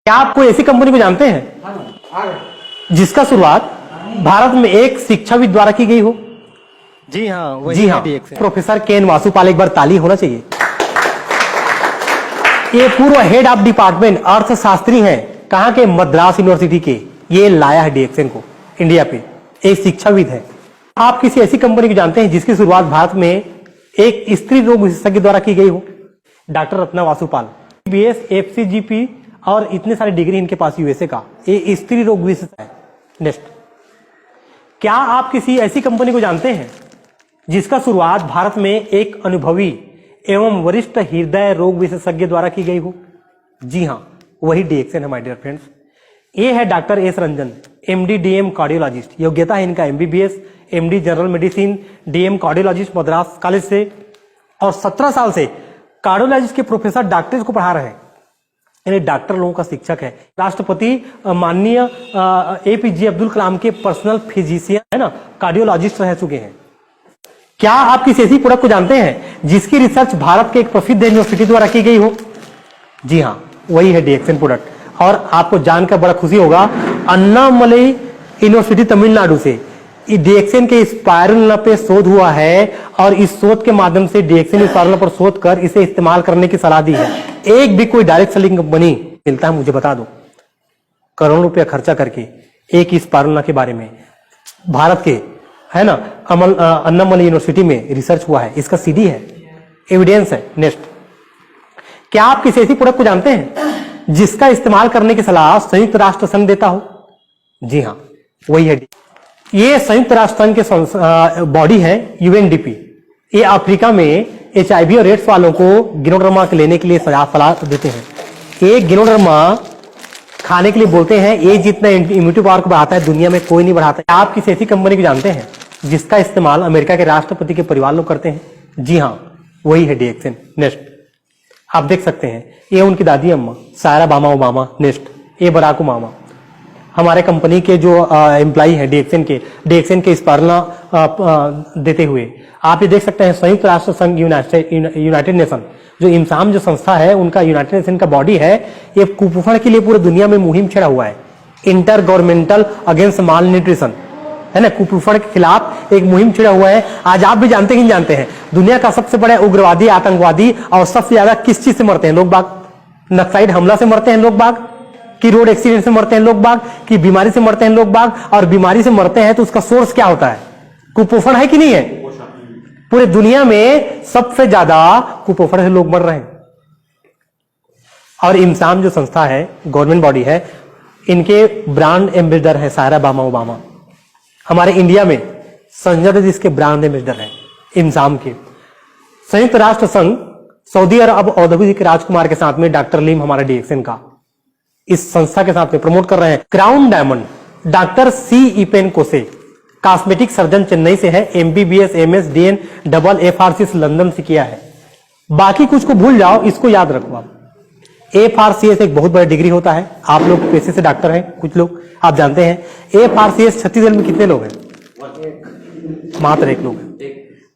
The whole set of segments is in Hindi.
क्या आप कोई ऐसी कंपनी को जानते हैं जिसका शुरुआत भारत में एक शिक्षाविद द्वारा की गई हो? जी हाँ, जी हाँ, प्रोफेसर केन वासुपाल। एक बार ताली होना चाहिए। ये पूर्व हेड ऑफ डिपार्टमेंट अर्थशास्त्री हैं, कहां के? मद्रास यूनिवर्सिटी के। ये लाया है डीएक्सएन को इंडिया पे, एक शिक्षाविद है। आप किसी ऐसी कंपनी को जानते हैं जिसकी शुरुआत भारत में एक स्त्री रोग विशेषज्ञ द्वारा की गई हो? डॉक्टर रत्ना वासुपाल, बीएस, एफसीजीपी और इतने सारे डिग्री इनके पास यूएसए का। ये स्त्री रोग विशेषज्ञ है। नेक्स्ट, क्या आप किसी ऐसी कंपनी को जानते हैं जिसका शुरुआत भारत में एक अनुभवी एवं वरिष्ठ हृदय रोग विशेषज्ञ द्वारा की गई हो? जी हां, वही डीएक्सएन है माय डियर फ्रेंड्स। ये है doctor S Ranjan, MD DM cardiologist. योग्यता है इनका MBBS, MD general medicine, DM cardiologist Madras college से, और 17 साल से कार्डियोलॉजिस्ट के प्रोफेसर डॉक्टर्स को पढ़ा रहे हैं, यानी डॉक्टर लोगों का शिक्षक है। राष्ट्रपति माननीय एपीजे अब्दुल कलाम के पर्सनल फिजिशियन है ना, कार्डियोलॉजिस्ट रह चुके हैं। क्या आप किसी ऐसी प्रोडक्ट को जानते हैं जिसकी रिसर्च भारत के एक प्रसिद्ध यूनिवर्सिटी द्वारा की गई हो? जी हाँ, वही है डीएक्सएन प्रोडक्ट। और आपको जानकर बड़ा खुशी होगा, अन्नामलई यूनिवर्सिटी तमिलनाडु से डीएक्सएन के स्पाइरुलिना पे शोध हुआ है, और इस शोध के माध्यम से डीएक्सएन स्पाइरुलिना पर शोध कर इसे इस्तेमाल करने की सलाह दी है। एक भी कोई डायरेक्ट सेलिंग कंपनी मिलता है मुझे बता दो, करोड़ों रुपया खर्चा करके एक स्पाइरुलिना के बारे में भारत के है ना अन्नामलई यूनिवर्सिटी में रिसर्च हुआ है। इसका सीडी है, एविडेंस है। नेक्स्ट, क्या आप किसी ऐसी प्रोडक्ट को जानते हैं जिसका इस्तेमाल करने की सलाह संयुक्त राष्ट्र संघ देता हो? जी हाँ, वही है। ये संयुक्त राष्ट्र संघ के बॉडी है यूएनडीपी। ये अफ्रीका में एचआईवी और एड्स वालों को गिनोडर्मा लेने के लिए सलाह देते हैं। ये गिनोडर्मा खाने के लिए बोलते हैं। ये जितना इम्यूनिटी पावर को बढ़ाता है दुनिया में कोई नहीं बढ़ाता। आप किसी ऐसी कंपनी को जानते हैं जिसका इस्तेमाल अमेरिका के राष्ट्रपति के परिवार लोग करते हैं? जी हाँ, वही है डीएक्सएन। नेक्स्ट, आप देख सकते हैं ये उनकी दादी अम्मा सारा बामा ओबामा। नेक्स्ट, ये बराक ओबामा हमारे कंपनी के जो एम्प्लॉई है डीएक्सएन के स्पाइरुलिना देते हुए। आप ये देख सकते हैं संयुक्त राष्ट्र संघ यूनाइटेड नेशन जो इमसाम जो संस्था है उनका यूनाइटेड नेशन का बॉडी है। ये कुपोषण के लिए पूरे दुनिया में मुहिम छेड़ा हुआ है, इंटर गवर्नमेंटल अगेंस्ट माल न्यूट्रिशन, है ना, कुपोषण के खिलाफ एक मुहिम छिड़ा हुआ है। आज आप भी जानते ही जानते हैं दुनिया का सबसे बड़ा उग्रवादी आतंकवादी और सबसे ज्यादा किस चीज से मरते हैं लोग बाग? नक्सलाइट हमला से मरते हैं लोग बाग, कि रोड एक्सीडेंट से मरते हैं लोग बाग, कि बीमारी से मरते हैं लोग बाग। और बीमारी से मरते हैं तो उसका सोर्स क्या होता है? कुपोषण है कि नहीं है? पूरे दुनिया में सबसे ज्यादा कुपोषण से लोग मर रहे हैं। और इमसाम जो संस्था है, गवर्नमेंट बॉडी है, इनके ब्रांड एम्बेसडर है सारा बामा ओबामा। हमारे इंडिया में संजय दत्त जिसके ब्रांड एम्बेसडर है इमसाम के। संयुक्त राष्ट्र संघ सऊदी अरब औद्योगिक राजकुमार के साथ में डॉक्टर लीम हमारा डीएक्सएन का इस संस्था के साथ में प्रमोट कर रहे हैं। Crown diamond doctor C Eapen Kose, cosmetic surgeon Chennai से है, MBBS MS DN double FRCS London से किया है। बाकी कुछ को भूल जाओ, इसको याद रखो आप। एफआरसीएस एक बहुत बड़ा डिग्री होता है। आप लोग पेशे से डॉक्टर हैं, कुछ लोग आप जानते हैं। एफआरसीएस छत्तीसगढ़ में कितने लोग हैं? मात्र एक लोग हैं।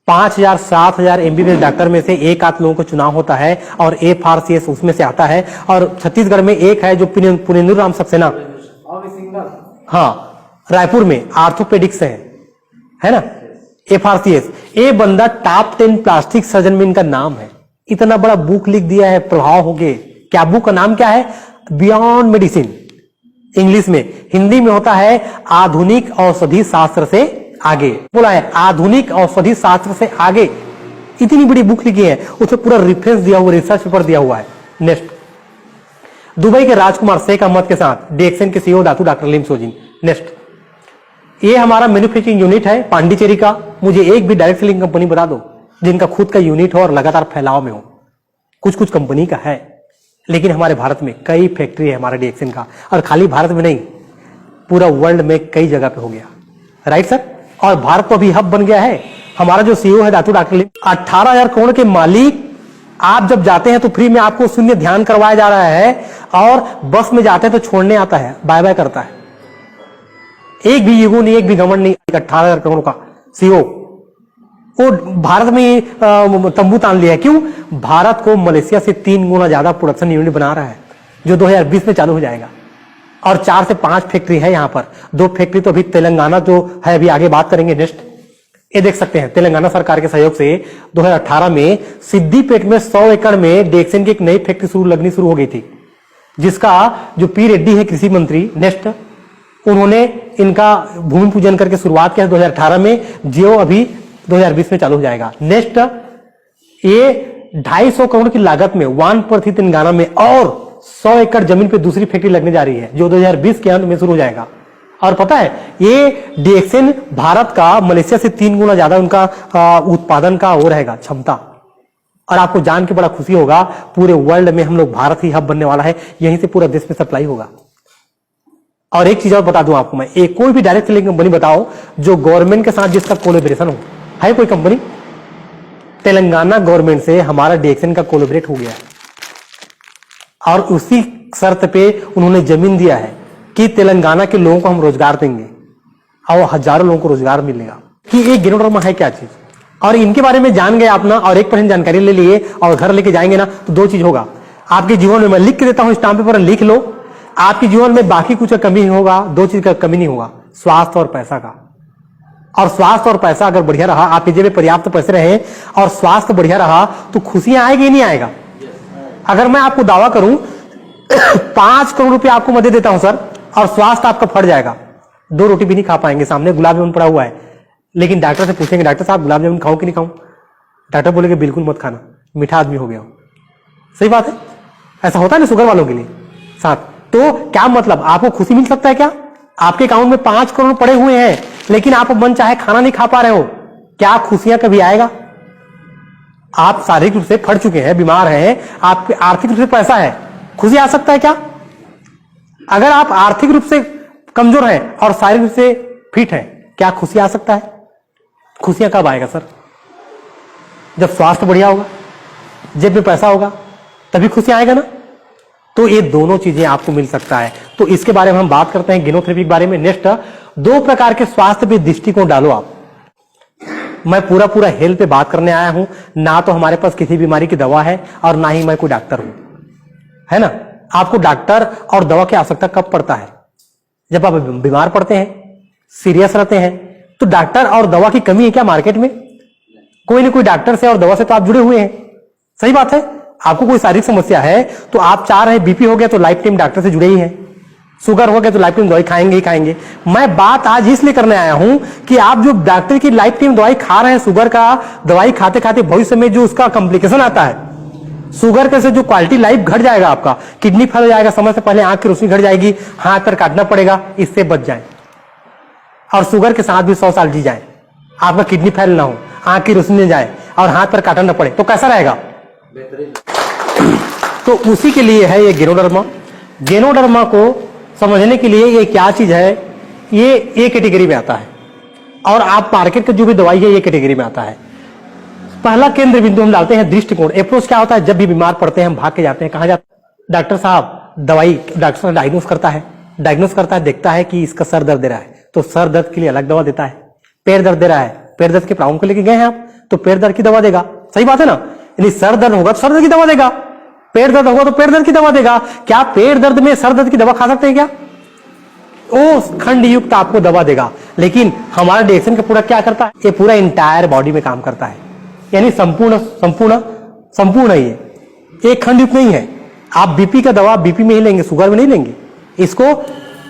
5000 7000 एमबीबीएस डॉक्टर में से एक आध लोगों को चुनाव होता है और एफआरसीएस उसमें से आता है। और छत्तीसगढ़ में एक है जो पुनेंदु राम सक्सेना, हाँ, रायपुर में आर्थोपेडिक्स है ना, एफआरसीएस। ये बंदा टॉप 10 प्लास्टिक सर्जन में इनका नाम है। इतना बड़ा बुक लिख दिया है प्रभाव हो गए। क्या बुक का नाम क्या है? बियॉन्ड मेडिसिन इंग्लिश में। हिंदी में होता है आधुनिक औषधि शास्त्र से आगे। बोला है आधुनिक औषधि शास्त्र से आगे। इतनी बड़ी बुक लिखी है, उसमें पूरा रेफरेंस दिया हुआ, रिसर्च पेपर दिया हुआ है। नेक्स्ट, दुबई के राजकुमार शेख अहमद के साथ डीएक्सएन के सीईओ धातु डॉक्टर लीम सोजिन। नेक्स्ट, ये हमारा मैन्युफैक्चरिंग यूनिट है पांडिचेरी का। मुझे एक भी डायरेक्ट सेलिंग कंपनी बता दो जिनका खुद का यूनिट हो और लगातार फैलाव में हो। कुछ कुछ कंपनी का है, लेकिन हमारे भारत में कई फैक्ट्री है हमारे डीएक्सएन का। और खाली भारत में नहीं, पूरा वर्ल्ड में कई जगह पे हो गया। Right sir? और भारत तो अभी हब बन गया है। हमारा जो सीईओ है धातु डॉक्टर लीम, 18,000 करोड़ के मालिक। आप जब जाते हैं तो फ्री में आपको शून्य ध्यान करवाया जा रहा है, और बस में जाते हैं तो छोड़ने आता है, बाय बाय करता है। एक भी ईगो नहीं, एक भी घमंड नहीं। 18,000 करोड़ का सीईओ वो भारत में तंबू तान लिया है। क्यों? भारत को मलेशिया से 3 गुना ज्यादा प्रोडक्शन यूनिट बना रहा है। जो 2020 में चालू हो जाएगा। और 4 से 5 फैक्ट्री है यहाँ पर। 2 फैक्ट्री तो अभी तेलंगाना जो है, अभी आगे बात करेंगे नेक्स्ट। ये देख सकते हैं तेलंगाना सरकार के सहयोग से 2018 में सिद्दीपेट में 100 एकड़ में डेक्सन की एक नई फैक्ट्री लगनी शुरू हो गई थी, जिसका जो पी रेड्डी है कृषि मंत्री नेक्स्ट, उन्होंने इनका भूमि पूजन करके शुरुआत किया 2018 में, जो अभी 2020 में चालू हो जाएगा। नेक्स्ट ये 250 करोड़ की लागत में वानपर्थी तेलंगाना में और 100 एकड़ जमीन पे दूसरी फैक्ट्री लगने जा रही है, जो 2020 के अंत में शुरू हो जाएगा। और पता है ये डीएक्सएन भारत का मलेशिया से 3 गुना ज्यादा उनका उत्पादन का हो रहेगा क्षमता। और आपको जान के बड़ा खुशी होगा, पूरे वर्ल्ड में हम लोग भारत ही हब बनने वाला है, यहीं से पूरा देश में सप्लाई होगा। और एक चीज और बता दूं आपको मैं, एक कोई भी डायरेक्ट सेलिंग कंपनी बताओ जो गवर्नमेंट के साथ जिसका कोलैबोरेशन हो, है कोई कंपनी? तेलंगाना गवर्नमेंट से हमारा डीएक्सएन का कोलैबोरेट हो गया है, और उसी शर्त पे उन्होंने जमीन दिया है कि तेलंगाना के लोगों को हम रोजगार देंगे, और हजारों लोगों को रोजगार मिलेगा। कि ये गिनोडर्मा है क्या चीज, और इनके बारे में जान गए अपना और 1% जानकारी ले लिए और घर लेके जाएंगे ना, तो 2 चीज होगा आपके जीवन में। मैं लिख के देता हूं स्टाम्प पेपर, लिख लो, आपके जीवन में बाकी कुछ का कमी नहीं होगा, 2 चीज का कमी नहीं होगा, स्वास्थ्य और पैसा का। और स्वास्थ्य और पैसा अगर बढ़िया रहा, आपके जेब में पर्याप्त पैसे रहे और स्वास्थ्य बढ़िया रहा, तो खुशियां आएगी नहीं आएगा? अगर मैं आपको दावा करूं 5 करोड़ रुपए आपको मैं दे देता हूं सर, और स्वास्थ्य आपका फट जाएगा, 2 रोटी भी नहीं खा पाएंगे, सामने गुलाब जामुन पड़ा हुआ है, लेकिन डॉक्टर से पूछेंगे डॉक्टर साहब गुलाब जामुन खाऊं कि नहीं खाऊं? डॉक्टर बोलेंगे बिल्कुल मत खाना, मीठा आदमी हो गया हो। सही बात है, ऐसा होता है ना शुगर वालों के लिए साथ। तो क्या मतलब, आपको खुशी मिल सकता है क्या? आपके अकाउंट में 5 करोड़ पड़े हुए हैं, लेकिन आप मन चाहे खाना नहीं खा पा रहे हो, क्या खुशियां कभी आएगा? आप शारीरिक रूप से फट चुके हैं, बीमार हैं, आपके आर्थिक रूप से पैसा है, खुशी आ सकता है क्या? अगर आप आर्थिक रूप से कमजोर हैं और शारीरिक रूप से फिट हैं, क्या खुशी आ सकता है? खुशियां कब आएगा सर? जब स्वास्थ्य बढ़िया होगा, जेब में पैसा होगा, तभी खुशी आएगा ना। तो ये दोनों चीजें आपको मिल सकता है। तो इसके बारे में हम बात करते हैं, गिनोथेरेपी के बारे में। नेक्स्ट 2 प्रकार के स्वास्थ्य पे दृष्टिकोण डालो आप। मैं पूरा हेल्थ पे बात करने आया हूं, ना तो हमारे पास किसी बीमारी की दवा है और ना ही मैं कोई डॉक्टर हूं, है ना। आपको डॉक्टर और दवा की आवश्यकता कब पड़ता है? जब आप बीमार पड़ते हैं, सीरियस रहते हैं, तो डॉक्टर और दवा की कमी है क्या मार्केट में? कोई ना कोई डॉक्टर से और दवा से तो आप जुड़े हुए हैं। सही बात है, आपको कोई शारीरिक समस्या है तो आप चाह रहे हैं, बीपी हो गया तो लाइफ टाइम डॉक्टर से जुड़े ही हैं, शुगर हो गया तो लाइफ टाइम दवाई खाएंगे ही खाएंगे। मैं बात आज इसलिए करने आया हूं कि आप जो डॉक्टर की लाइफ टाइम दवाई खा रहे हैं, शुगर का दवाई खाते खाते भविष्य में जो उसका कॉम्प्लिकेशन आता है, शुगर के से जो क्वालिटी लाइफ घट जाएगा, आपका किडनी फेल हो जाएगा, समय से पहले आंख की रोशनी घट जाएगी, हाथ पर काटना पड़ेगा, इससे बच जाए। और शुगर के साथ भी 100 साल जी जाए, आपका किडनी फेल ना हो, आंख की रोशनी जाए और हाथ पर काटना न पड़े, तो कैसा रहेगा? तो उसी के लिए है ये गिनोडर्मा। गिनोडर्मा को समझने के लिए ये क्या चीज है, ये कैटेगरी में आता है, और आप मार्केट की जो भी दवाई है ये कैटेगरी में आता है। पहला केंद्र बिंदु हम डालते हैं दृष्टिकोण। अप्रोच क्या होता है? जब भी बीमार पड़ते हैं हम भाग के जाते हैं, कहां जाते हैं? डॉक्टर साहब दवाई, डॉक्टर साहब डायग्नोस करता है, देखता है कि इसका सर दर्द दे रहा है तो सर दर्द के लिए अलग दवा देता है, पैर दर्द दे रहा है, पैर दर्द के प्रॉब्लम को लेके गए हैं आप तो पैर दर्द की दवा देगा। सही बात है ना, यानी सर दर्द होगा तो सर दर्द की दवा देगा, पेट दर्द होगा तो पेट दर्द की दवा देगा। क्या पेट दर्द में सर दर्द की दवा खा सकते हैं क्या? ओ खंड युक्त आपको दवा देगा। लेकिन हमारा डीएक्सएन का पूरा क्या करता है? ये पूरा इंटायर बॉडी में काम करता है, यानी संपूर्ण है ये, एक खंड युक्त नहीं है। आप बीपी का दवा बीपी में ही लेंगे, शुगर में नहीं लेंगे। इसको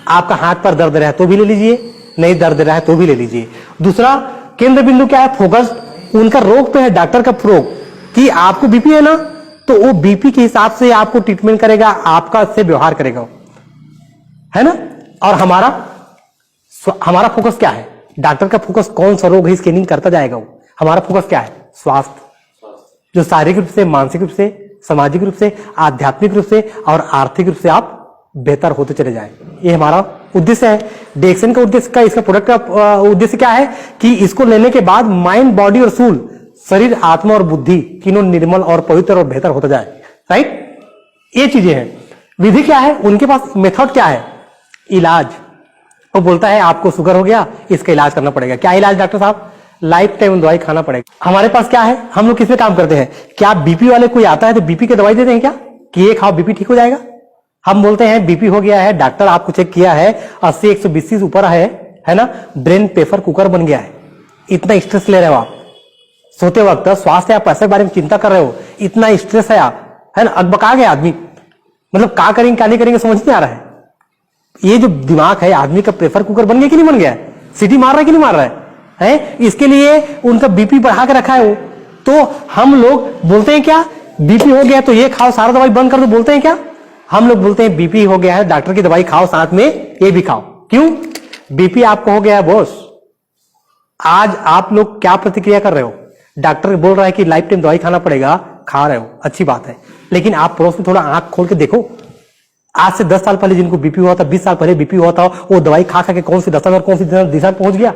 आपका हाथ पर दर्द रहा है तो भी ले लीजिए, नहीं दर्द रहा है तो भी ले लीजिए। दूसरा केंद्र बिंदु क्या है? फोकस उनका रोग पे है, डॉक्टर का रोग कि आपको बीपी है ना, तो वो बीपी के हिसाब से आपको ट्रीटमेंट करेगा, आपका से व्यवहार करेगा, है ना। और हमारा फोकस क्या है? डॉक्टर का फोकस कौन सा रोग है स्कैनिंग करता जाएगा वो। हमारा फोकस क्या है? स्वास्थ्य, जो शारीरिक रूप से, मानसिक रूप से, सामाजिक रूप से, आध्यात्मिक रूप से और आर्थिक रूप से आप बेहतर होते चले जाएं, ये हमारा उद्देश्य है। डीएक्सएन का उद्देश्य का, इसका प्रोडक्ट का उद्देश्य क्या है कि इसको लेने के बाद माइंड, बॉडी और सोल, शरीर, आत्मा और बुद्धि तीनों निर्मल और पवित्र और बेहतर होता जाए। राइट, ये चीजें हैं। विधि क्या है उनके पास? मेथड क्या है? इलाज। वो बोलता है आपको शुगर हो गया, इसका इलाज करना पड़ेगा। क्या इलाज डॉक्टर साहब? लाइफ टाइम दवाई खाना पड़ेगा। हमारे पास क्या है, हम लोग किसमें काम करते हैं? क्या बीपी वाले कोई आता है तो बीपी की दवाई देते हैं क्या कि ये खाओ बीपी ठीक हो जाएगा? हम बोलते हैं बीपी हो गया है, डॉक्टर आपको चेक किया है 80 120 ऊपर है ना, ब्रेन प्रेशर कुकर बन गया है, इतना स्ट्रेस ले रहे हो आप, सोते वक्त स्वास्थ्य या पैसे के बारे में चिंता कर रहे हो, इतना स्ट्रेस है आप, है ना, अकबका गया आदमी, मतलब क्या करेंगे क्या नहीं करेंगे समझ नहीं आ रहा है। ये जो दिमाग है आदमी का प्रेशर कुकर बन गया कि नहीं बन गया, सीटी मार रहा है कि नहीं मार रहा है? इसके लिए उनका बीपी बढ़ा के रखा है वो। तो हम लोग बोलते हैं क्या, बीपी हो गया तो ये खाओ सारा दवाई बंद कर दो, बोलते हैं क्या? हम लोग बोलते हैं बीपी हो गया है डॉक्टर की दवाई खाओ साथ में ये भी खाओ। क्यों? बीपी आपको हो गया है बॉस। आज आप लोग क्या प्रतिक्रिया कर रहे हो? डॉक्टर बोल रहा है कि लाइफ टाइम दवाई खाना पड़ेगा, खा रहे हो, अच्छी बात है, लेकिन आप पड़ोस में थोड़ा आंख खोल के देखो, आज से 10 साल पहले जिनको बीपी हुआ था, 20 साल पहले बीपी हुआ था, वो दवाई खा खा के कौन सी दशा और कौन सी दिशा पहुंच गया।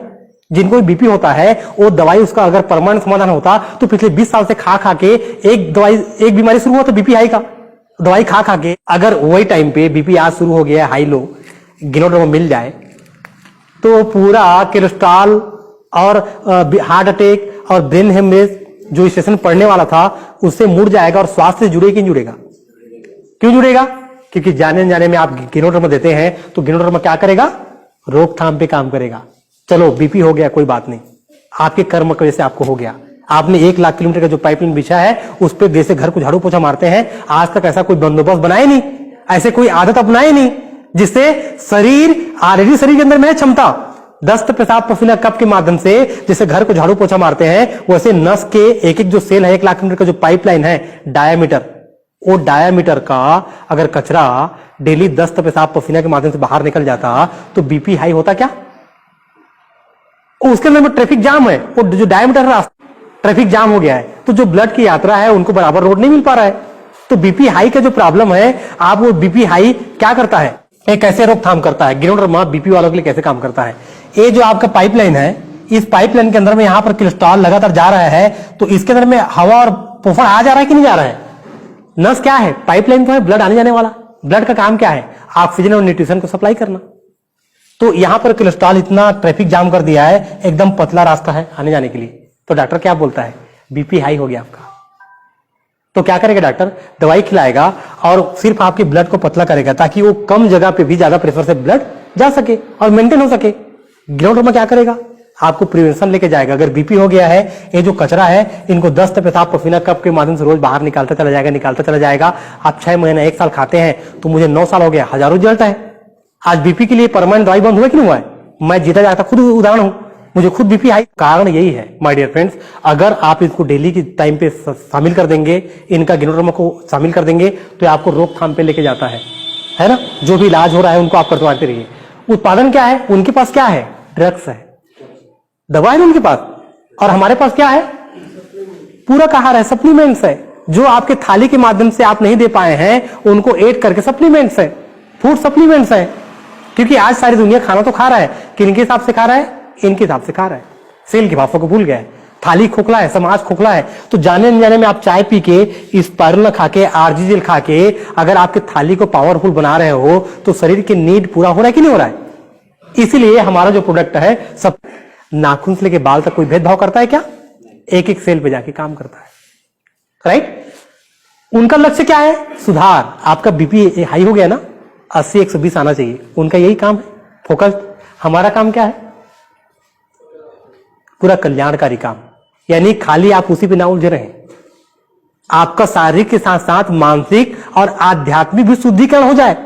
जिनको बीपी होता है वो दवाई उसका अगर परमानेंट समाधान होता तो पिछले 20 साल से खा खा के एक बीमारी शुरू हुआ था बीपी हाई का, दवाई खा खा के अगर वही टाइम पे बीपी आज शुरू हो गया है हाई लो गिनोडर्मा मिल जाए तो पूरा कोलेस्ट्रॉल और हार्ट अटैक और ब्रेन हेमरेज जो स्टेशन पड़ने वाला था उससे मुड़ जाएगा और स्वास्थ्य से जुड़ेगा कि नहीं जुड़ेगा? क्यों जुड़ेगा? क्योंकि जाने में आप गिनोडर्मा देते हैं तो गिनोडर्मा क्या करेगा? रोकथाम पे काम करेगा। चलो बीपी हो गया कोई बात नहीं, आपके कर्म की वजह से आपको हो गया, आपने 1 लाख किलोमीटर का जो पाइपलाइन बिछा है उस पर जैसे घर को झाड़ू पोछा मारते हैं, आज तक ऐसा कोई बंदोबस्त बनाए नहीं, ऐसे कोई आदत अपनाए नहीं जिससे शरीर ऑलरेडी शरीर के अंदर में क्षमता दस्त पेशाब पसीना कफ के माध्यम से जैसे घर को झाड़ू पोछा मारते हैं वैसे नस के एक एक जो सेल है 1 लाख किलोमीटर का जो पाइपलाइन है डायामीटर, वो डायामीटर का अगर कचरा डेली दस्त पेशाब पसीना के माध्यम से बाहर निकल जाता तो बीपी हाई होता क्या? उसके अंदर में ट्रैफिक जाम है, वो जो डायमीटर है ट्रैफिक जाम हो गया है तो जो ब्लड की यात्रा है उनको बराबर रोड नहीं मिल पा रहा है। तो बीपी हाई का जो प्रॉब्लम है, आप वो बीपी हाई क्या करता है, ये कैसे रोकथाम करता है? गिनोडर्मा बीपी वालों के लिए कैसे काम करता है? ये जो आपका पाइपलाइन है, इस पाइपलाइन के अंदर में यहां पर कोलेस्ट्रॉल लगातार जा रहा है तो इसके अंदर में हवा और पोफड़ आ जा रहा है कि नहीं जा रहा है? नस क्या है? पाइपलाइन तो है ब्लड आने जाने वाला, ब्लड का काम क्या है? ऑक्सीजन और न्यूट्रिशन को सप्लाई करना। तो यहां पर कोलेस्ट्रॉल इतना ट्रैफिक जाम कर दिया है, एकदम पतला रास्ता है आने जाने के लिए, तो डॉक्टर क्या बोलता है? बीपी हाई हो गया आपका। तो क्या करेगा डॉक्टर? दवाई खिलाएगा और सिर्फ आपके ब्लड को पतला करेगा ताकि वो कम जगह पे भी ज्यादा प्रेशर से ब्लड जा सके और मेंटेन हो सके। गिनोडर्मा क्या करेगा? आपको प्रिवेंशन लेके जाएगा। अगर बीपी हो गया है, ये जो कचरा है इनको दस्त पेशाब पसीना कफ के माध्यम से रोज बाहर निकालता चला जाएगा। आप 6 महीना 1 साल खाते हैं तो मुझे 9 साल हो गया, हजारों रिजल्ट है। आज बीपी के लिए परमानेंट दवाई बंद हुआ कि नहीं हुआ है? मैं जीता जाता खुद उदाहरण हूं, मुझे खुद बीपी हाई। कारण यही है माय डियर फ्रेंड्स, अगर आप इसको डेली की टाइम पे शामिल कर देंगे, इनका गिनोडर्मा को शामिल कर देंगे तो आपको रोकथाम पे लेके जाता है ना। जो भी इलाज हो रहा है उनको आप करवाते रहिए। उत्पादन क्या है उनके पास? क्या है? ड्रग्स है, दवा है उनके पास, और हमारे पास क्या है? पूरक आहार है, सप्लीमेंट्स है, जो आपके थाली के माध्यम से आप नहीं दे पाए हैं उनको ऐड करके सप्लीमेंट्स है, फूड सप्लीमेंट्स है। क्योंकि आज सारी दुनिया खाना तो खा रहा है, किनके हिसाब से खा रहा है? इनके हिसाब से खा रहा है, सेल की भाषा को भूल गया है, थाली खोखला है, समाज खोखला है। तो जाने अनजाने में आप चाय पी के स्पाइरुलिना खा के आरजी जेल खा के अगर आपके थाली को पावरफुल बना रहे हो तो शरीर के नीड पूरा हो रहा है कि नहीं हो रहा है? इसीलिए हमारा जो प्रोडक्ट है सब नाखून से लेके बाल तक कोई भेदभाव करता है क्या? एक एक सेल पे जाके काम करता है, राइट। उनका लक्ष्य क्या है? सुधार। आपका बीपी हाई हो गया ना, 80 120 आना चाहिए, उनका यही काम है, फोकस। हमारा काम क्या है? पूरा कल्याणकारी काम, यानी खाली आप उसी पे ना उलझे रहें, आपका शारीरिक के साथ साथ मानसिक और आध्यात्मिक भी शुद्धिकरण हो जाए,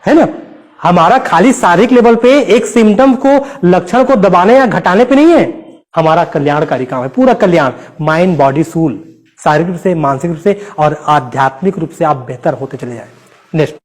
है ना। हमारा खाली शारीरिक लेवल पे एक सिम्टम को लक्षण को दबाने या घटाने पे नहीं है, हमारा कल्याणकारी काम है, पूरा कल्याण, माइंड बॉडी सूल, शारीरिक रूप से, मानसिक रूप से और आध्यात्मिक रूप से आप बेहतर होते चले जाए। नेक्स्ट